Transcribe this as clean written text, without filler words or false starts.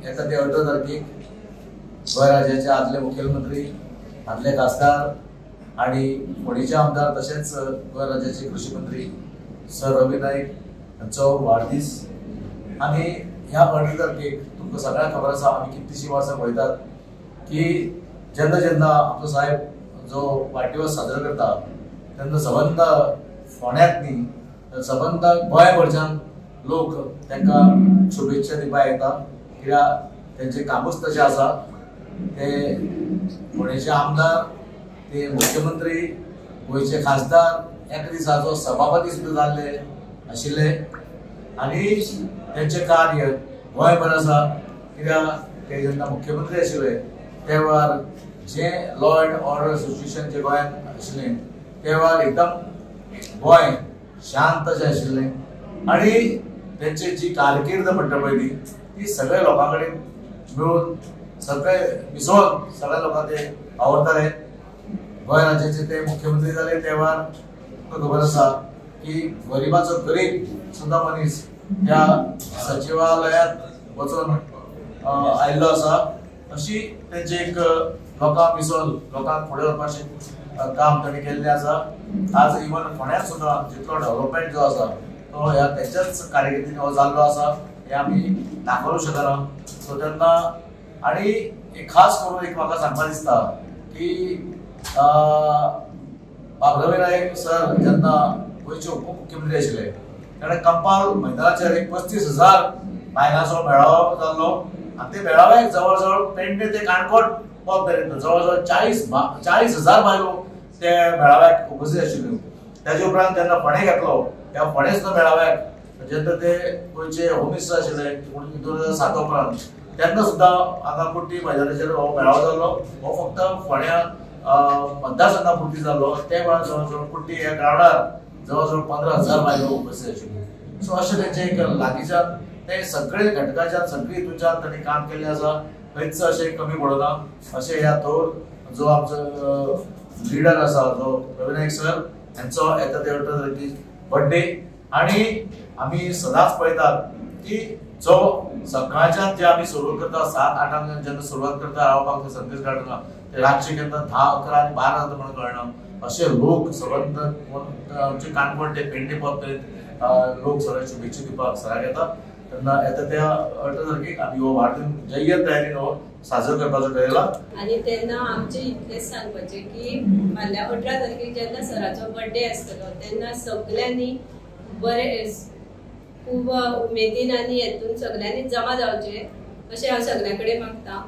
येता ते 18 तारखेक गोंय राज्याचे आदले मुख्यमंत्री, आदले खासदार आणि फोंडेचे आमदार तशेंच गोंय राज्याचे कृषी मंत्री सर रवी नाईक हांचो वाडदीस। आनी ह्या 18 तारखेक तुमकां सगळ्यांक खबर आसा, आमी कितलीशीं वर्सां पळयतात की जेन्ना जेन्ना आमचो साहेब जो वाडदिवस साजरो करता तेन्ना सबंद फोंड्यांत न्ही सबंद गोंयभरच्यान लोक तांकां शुभेच्छा दिवपाक येता, कित्याक तेंचें कामूच तशें आसा। ते फोंडेचे आमदार, ते मुख्यमंत्री, गोंयचे खासदार, एका दिसाचो सभापती सुद्दां जाल्ले आशिल्ले आनी तेंचें कार्य गोंयभर आसा, कित्याक ते जेन्ना मुख्यमंत्री आशिल्ले ते वेळार जे लॉ एंड ऑर्डर सिच्युएशन जे गोंयांत आशिल्लें ते वेळार एकदम गोंय शांत अशें आशिल्लें आनी तेंची जी कारकीर्द म्हणटा पळय ती सगळ्या लोकां कडेन मेळून सगळे मिसळून सगळ्या लोकांक ते आवडटाले। गोंय राज्याचे ते मुख्यमंत्री जाले ते वेळार तुमकां खबर आसा की गरिबाचो गरीब सुद्दां मनीस त्या सचिवालयांत वचून आयिल्लो आसा। अशी तेंचे एक लोकांक मिसळून लोकांक फुडें व्हरपाचें काम ताणें केल्लें आसा। आज इवन फोंड्यांत सुद्दां जितलो डेव्हलपमेंट जो आसा तो ह्या तेच्याच कारकिर्दीन हो जाल्लो आसा, हे आमी दाखोवंक शकना। सो तेन्ना आनी एक खास करून एक म्हाका सांगपाक दिसता की रवी नाईक सर जेन्ना गोंयचे उपमुख्यमंत्री आशिल्ले तेणें कंपाल मैदानाचेर एक 35,000 बायलांचो मेळावो जाल्लो आनी ते मेळाव्याक जवळ जवळ पेडणे ते काणकोण पद पर्यंत जवळ जवळ 40,000 बायलो ते मेळाव्याक उपस्थित आशिल्ल्यो। तेजे उपरांत जेन्ना फोंडे घेतलो त्या फोंडे सुद्दां मेळाव्याक जेन्ना ते गोंयचे होम मिनिस्टर आशिल्ले 2007 उपरांत तेन्ना सुद्दां हांगा कुट्टी मैदानाचेर हो मेळावो जाल्लो। हो फक्त फोंड्या मतदारसंघा पुरती जाल्लो। ते वेळार जवळ जवळ कुट्टी ह्या ग्रावंडार जवळ जवळ 15,000 बायलो उपस्थित आशिल्ल्यो। सो अशें तेंचे एक लागींच्यान ते सगळे घटकाच्यान सगळी हितूच्यान तांणी काम केल्लें आसा, खंयच अशें कमी पडना। अशें ह्या थोर जो आमचो लिडर आसा जो रवी नाईक सर हांचो येता ते 18 तारखेक बर्थडे आनी आमी सदांच पळयतात की जो सकाळच्यान जे आमी सुरू करता 7-8 जेन्ना सुरवात करता रावपाक संदेश गार्डना ते रातचे केन्ना 10, 11 आनी 12 जाता म्हणून कळना अशे लोक सबंद आमचे काणकोण ते पेडणे पद लोक सगळे शुभेच्छा दिवपाक सराक येता। तेन्ना येता त्या 18 तारखेक आमी हो वाडदीस जय्यत तयारीन हो साजरो करपाचो ठरयला। आनी तेन्ना आमचे इतलेंच सांगपाचें की फाल्यां 18 तारखेक जेन्ना सराचो बर्थडे आसतलो तेन्ना सगळ्यांनी बरे खूब उमेदीन आनी हेतून सगळ्यांनी जमा जावचे अशें हांव सगळ्यां कडेन मागता।